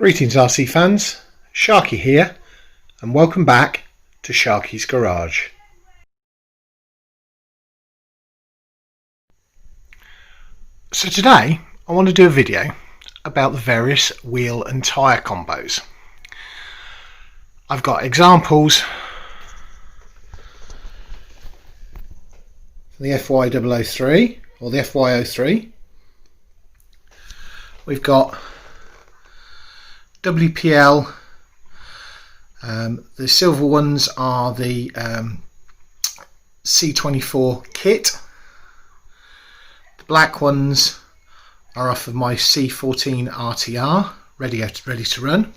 Greetings RC fans, Sharky here and welcome back to Sharky's Garage. So today I want to do a video about the various wheel and tyre combos. I've got examples for the FY003 or the FY03. We've got WPL, the silver ones are the C24 Kit, the black ones are off of my C14 RTR, ready to run.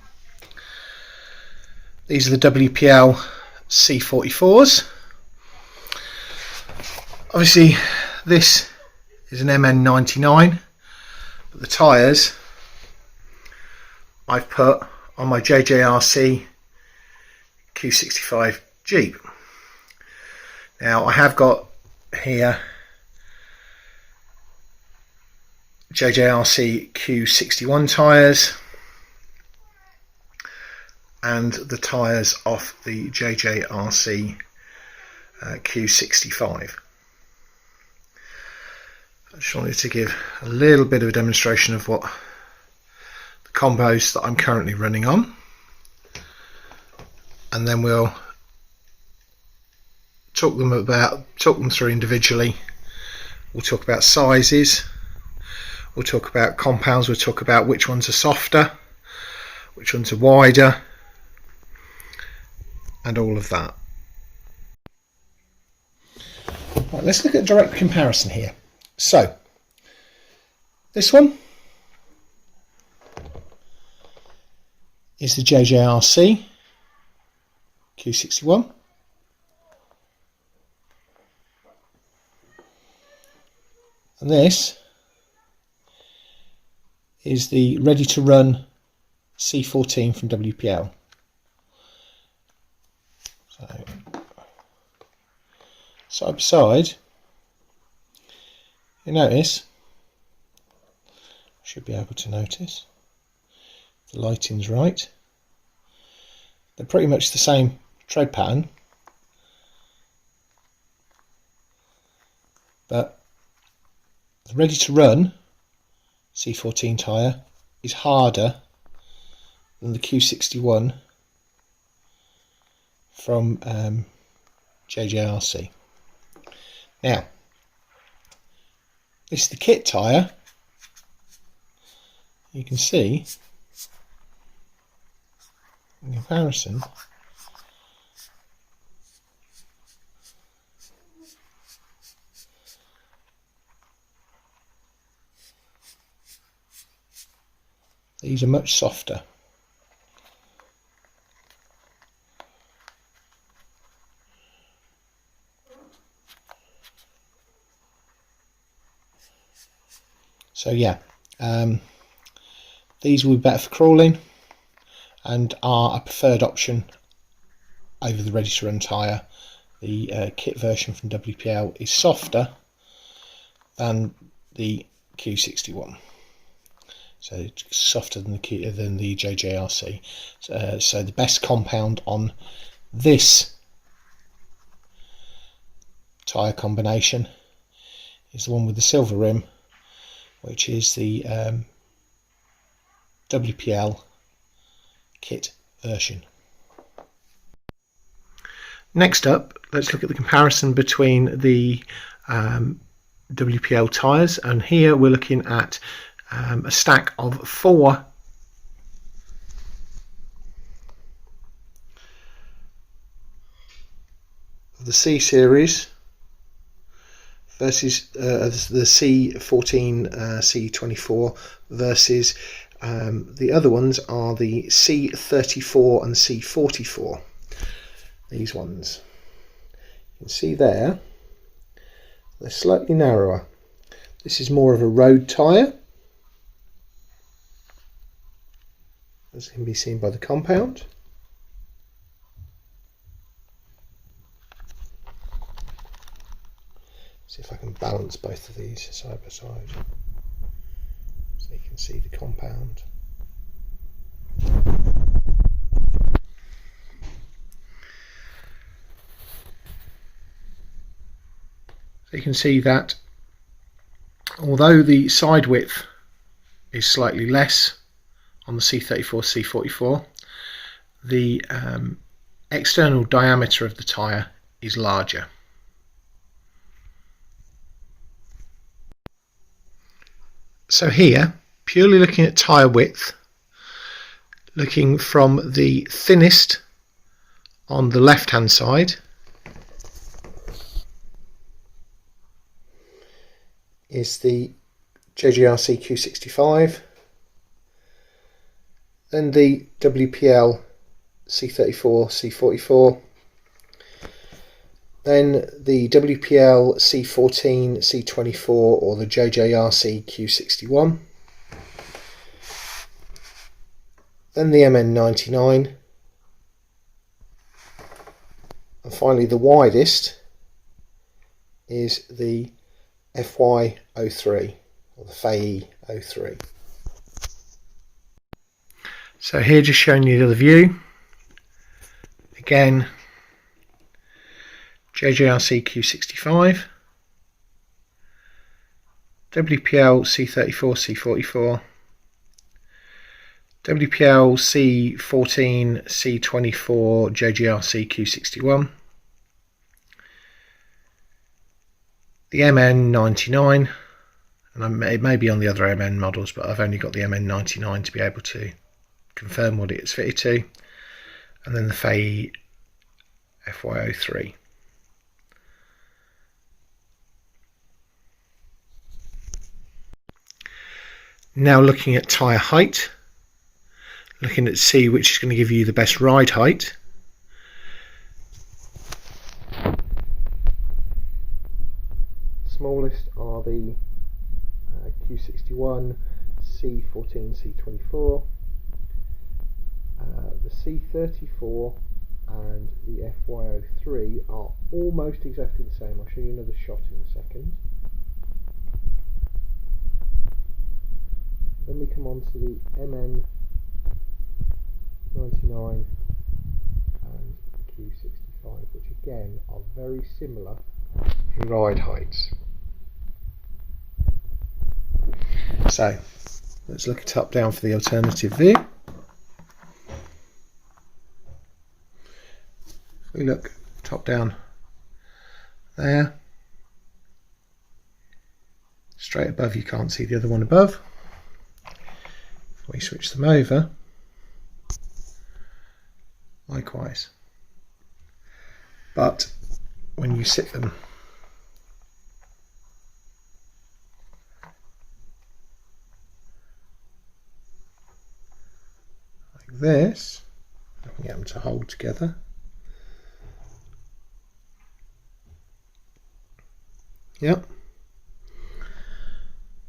These are the WPL C44s. Obviously this is an MN99, but the tyres I've put on my JJRC Q65 Jeep. Now I have got here JJRC Q61 tyres and the tyres off the JJRC Q65. I just wanted to give a little bit of a demonstration of what the combos that I'm currently running on, and then we'll talk them through individually. We'll talk about sizes, we'll talk about compounds, we'll talk about which ones are softer, which ones are wider, and all of that. Right, let's look at a direct comparison here. So this one is the JJRC Q61. And this is the ready to run C14 from WPL. So side by side, you notice, should be able to notice, the lighting's right. They're pretty much the same tread pattern, but the ready to run C14 tyre is harder than the Q61 from JJRC. Now, this is the kit tyre. You can see in comparison these are much softer. So yeah, these will be better for crawling and are a preferred option over the ready to run tyre. The kit version from WPL is softer than the Q61, so it's softer than the JJRC. So the best compound on this tyre combination is the one with the silver rim, which is the WPL kit version. Next up, let's look at the comparison between the WPL tyres, and here we're looking at a stack of 4 of the C series versus the C14 C24 versus the other ones are the C34 and C44. These ones, you can see there, they're slightly narrower. This is more of a road tyre, as can be seen by the compound. See if I can balance both of these side by side so you can see the compound. So you can see that although the side width is slightly less on the C34 C44, the external diameter of the tyre is larger. So here, purely looking at tyre width, looking from the thinnest on the left hand side is the JJRC Q65, then the WPL C34 C44, then the WPL C14 C24 or the JJRC Q61, then the MN99, and finally the widest is the FY03 or the Fayee FY03. So here just showing you the other view. Again, JJRC Q65, WPL C34 C44, WPL C14 C24 JJRC Q61, the MN99, and it may be on the other MN models, but I've only got the MN99 to be able to confirm what it's fitted to, and then the Fayee FY03. Now looking at tyre height, looking at C, which is going to give you the best ride height. Smallest are the Q61, C14, C24, the C34 and the FY03 are almost exactly the same. I'll show you another shot in a second. Then we come on to the MN99 and Q65, which again are very similar in ride heights. So let's look at top down for the alternative view. If we look top down there, straight above, you can't see the other one above. If we switch them over, likewise. But when you sit them like this, I can get them to hold together. Yep.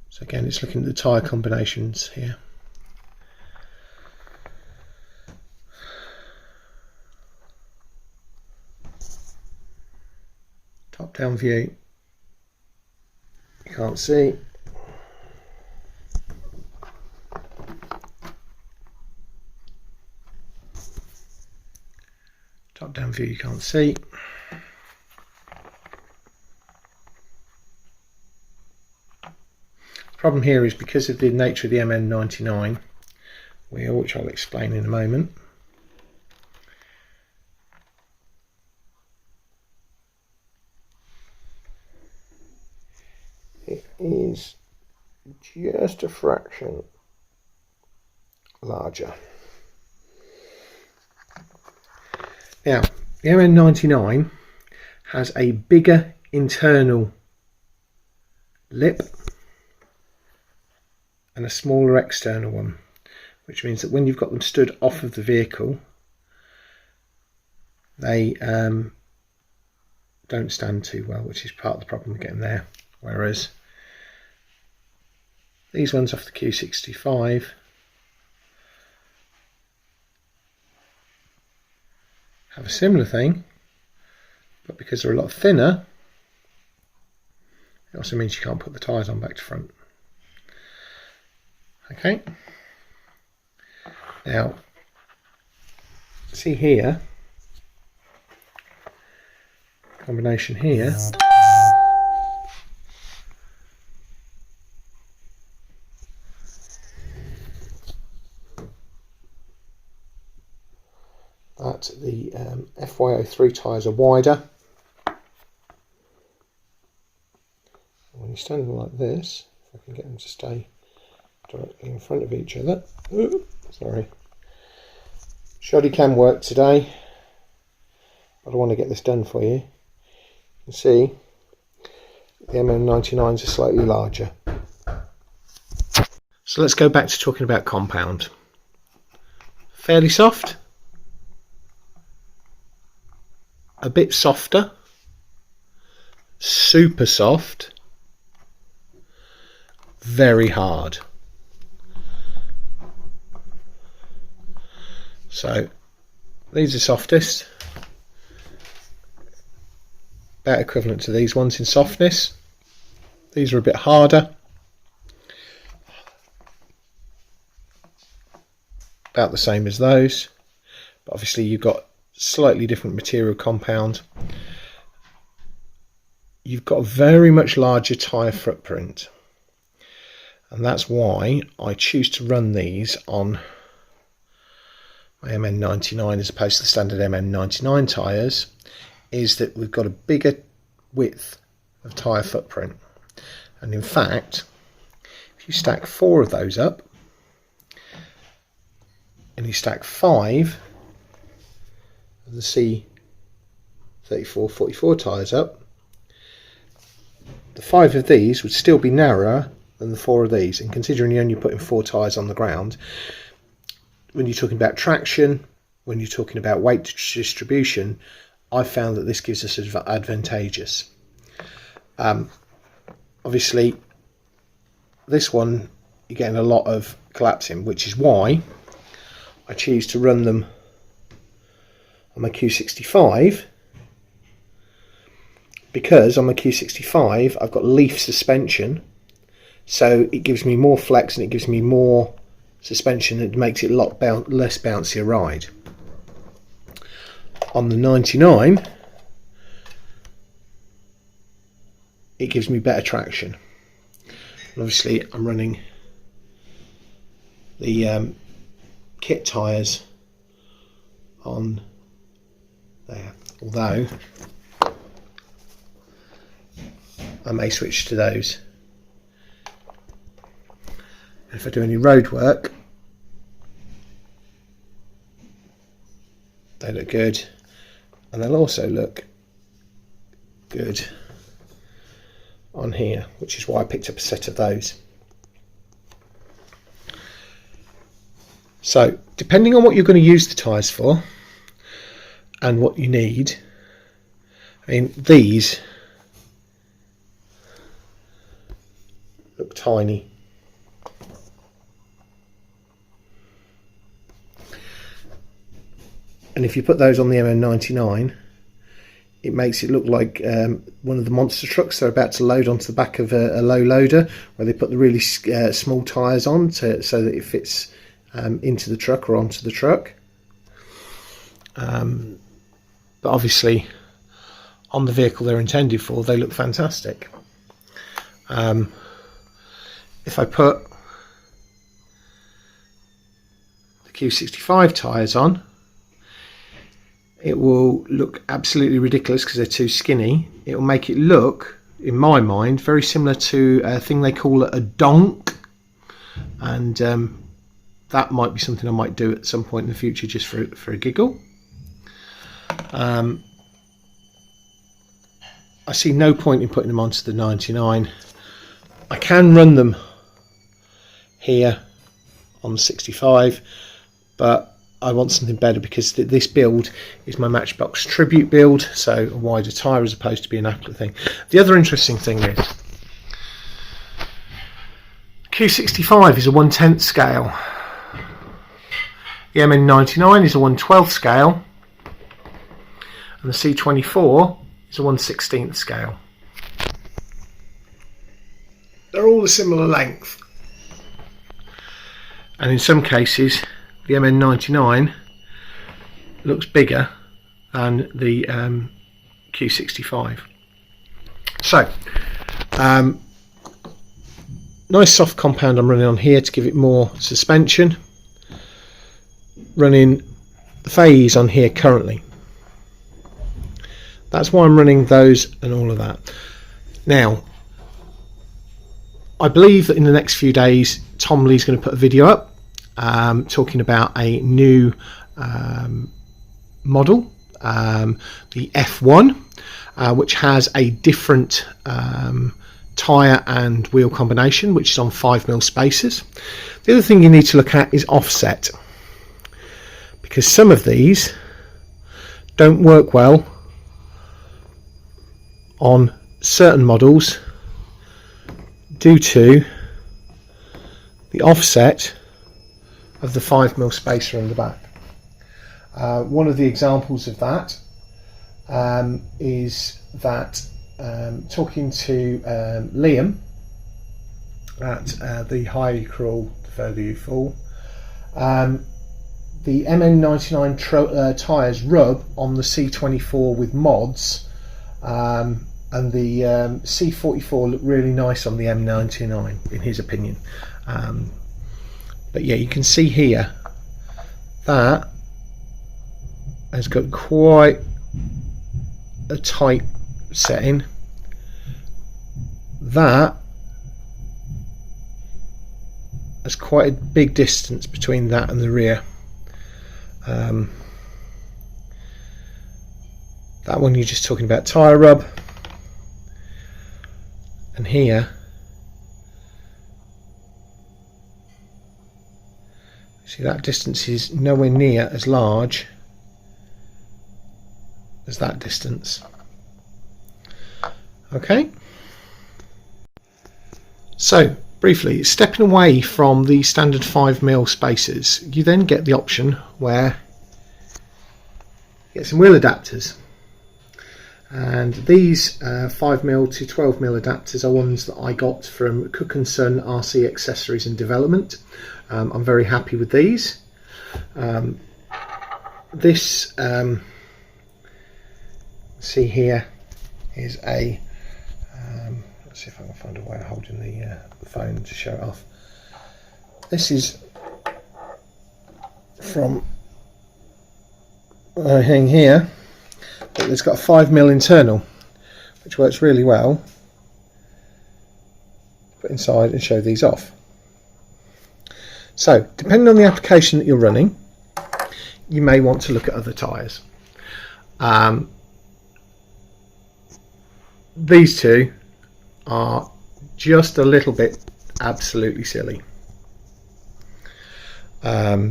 So again, it's looking at the tyre combinations here. Top down view, you can't see. Top down view, you can't see. The problem here is because of the nature of the MN99 wheel, which I'll explain in a moment. It is just a fraction larger. Now, the MN99 has a bigger internal lip and a smaller external one, which means that when you've got them stood off of the vehicle, they don't stand too well, which is part of the problem we're getting there. Whereas these ones off the Q65 have a similar thing, but because they're a lot thinner, it also means you can't put the tyres on back to front. Okay, now see here, combination here, that the FY03 tyres are wider. When you stand them like this, if I can get them to stay directly in front of each other. Ooh, sorry. Shoddy cam work today, but I want to get this done for you. You can see the MM99s are slightly larger. So let's go back to talking about compound. Fairly soft, a bit softer, super soft, very hard. So these are softest, about equivalent to these ones in softness. These are a bit harder, about the same as those, but obviously you've got slightly different material compound. You've got a very much larger tyre footprint, and that's why I choose to run these on my MN99 as opposed to the standard MN99 tyres, is that we've got a bigger width of tyre footprint. And in fact, if you stack 4 of those up and you stack 5 of the C34-44 tyres up, the 5 of these would still be narrower than the 4 of these. And considering you're only putting 4 tyres on the ground, when you're talking about traction, when you're talking about weight distribution, I found that this gives us advantageous. Obviously, this one you're getting a lot of collapsing, which is why I choose to run them on my Q65, because on my Q65 I've got leaf suspension, so it gives me more flex and it gives me more suspension. It makes it a lot less bouncy a ride. On the 99, it gives me better traction. And obviously I'm running the kit tyres on there, although I may switch to those. If I do any road work, they look good, and they'll also look good on here, which is why I picked up a set of those. So depending on what you're going to use the tyres for and what you need, I mean, these look tiny. And if you put those on the MN99, it makes it look like one of the monster trucks they're about to load onto the back of a low loader, where they put the really small tyres on so that it fits into the truck or onto the truck. But obviously on the vehicle they're intended for, they look fantastic. If I put the Q65 tyres on, it will look absolutely ridiculous because they're too skinny. It will make it look, in my mind, very similar to a thing they call a donk, and that might be something I might do at some point in the future just for a giggle. I see no point in putting them onto the 99. I can run them here on the 65, but I want something better because this build is my Matchbox tribute build, so a wider tyre as opposed to being an Applet thing. The other interesting thing is Q65 is a 1/10 scale, the MN99 is a 1/12 scale, and the C24 is a 1/16 scale. They're all a similar length, and in some cases the MN99 looks bigger than the Q65. So nice soft compound I'm running on here to give it more suspension. Running the Fayees on here currently. That's why I'm running those and all of that. Now, I believe that in the next few days Tomley's going to put a video up talking about a new model, the F1, which has a different tyre and wheel combination, which is on 5mm spacers. The other thing you need to look at is offset, because some of these don't work well on certain models due to the offset of the 5mm spacer in the back. One of the examples of that is that talking to Liam at the higher you crawl, the further you fall, the MN99 tyres rub on the C24 with mods, and the C44 look really nice on the M99 in his opinion. But yeah, you can see here that has got quite a tight setting. That has quite a big distance between that and the rear. That one you're just talking about tyre rub, and here see that distance is nowhere near as large as that distance. Okay, so briefly, stepping away from the standard 5mm spacers, you then get the option where you get some wheel adapters, and these 5mm to 12mm adapters are ones that I got from Cooke Son RC Accessories and Development. I'm very happy with these. This see here is a let's see if I can find a way of holding the phone to show it off. This is from a thing here, but it's got a 5mm internal, which works really well. Put inside and show these off. So, depending on the application that you're running, you may want to look at other tyres. These two are just a little bit absolutely silly, but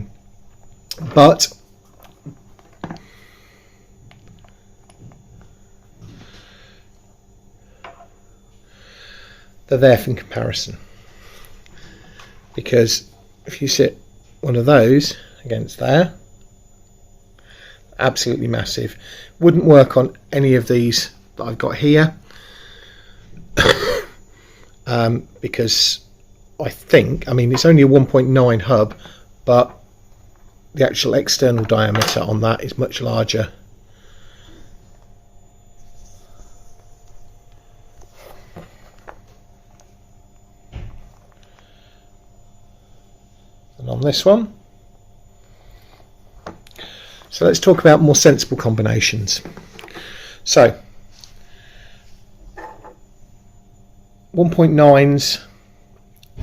they're there for comparison, because if you sit one of those against there, absolutely massive. Wouldn't work on any of these that I've got here. Because I mean it's only a 1.9 hub, but the actual external diameter on that is much larger. And on this one. So let's talk about more sensible combinations. So 1.9s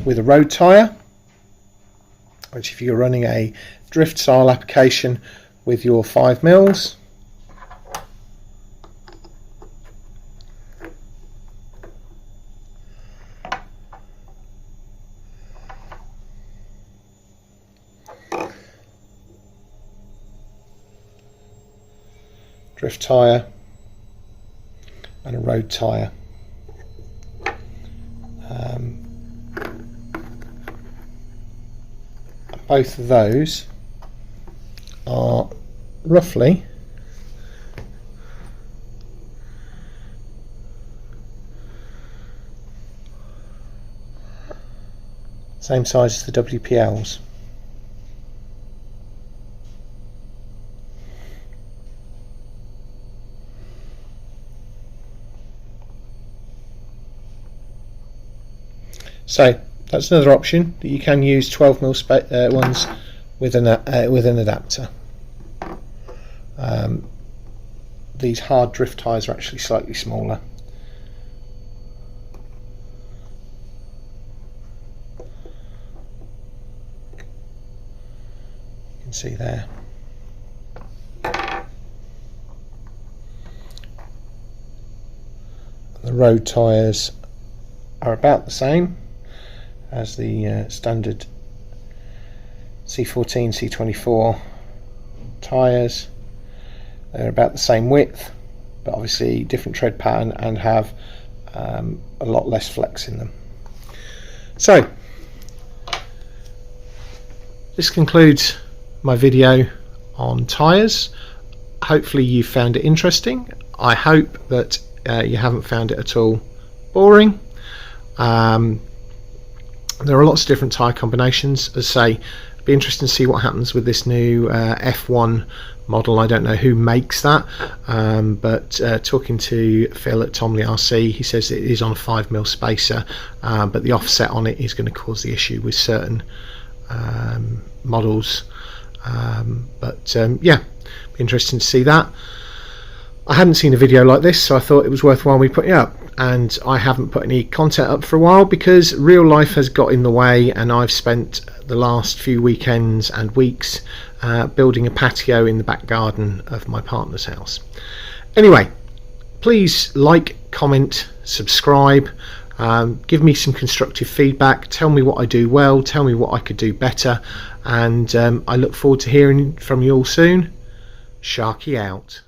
with a road tyre, which if you're running a drift style application with your 5mm, drift tyre and a road tyre. Both of those are roughly same size as the WPLs. So that's another option, that you can use 12mm ones with an adapter. These hard drift tyres are actually slightly smaller. You can see there. The road tyres are about the same as the standard C14 C24 tyres. They're about the same width, but obviously different tread pattern, and have a lot less flex in them. So this concludes my video on tyres. Hopefully you found it interesting. I hope that you haven't found it at all boring. There are lots of different tyre combinations. As I say, it'd be interesting to see what happens with this new F1 model. I don't know who makes that, but talking to Phil at Tomley RC, he says it is on a 5mm spacer, but the offset on it is going to cause the issue with certain models. Yeah, be interesting to see that. I hadn't seen a video like this, so I thought it was worthwhile me putting it up, and I haven't put any content up for a while because real life has got in the way, and I've spent the last few weekends and weeks building a patio in the back garden of my partner's house. Anyway, please like, comment, subscribe, give me some constructive feedback, tell me what I do well, tell me what I could do better, and I look forward to hearing from you all soon. Sharky out.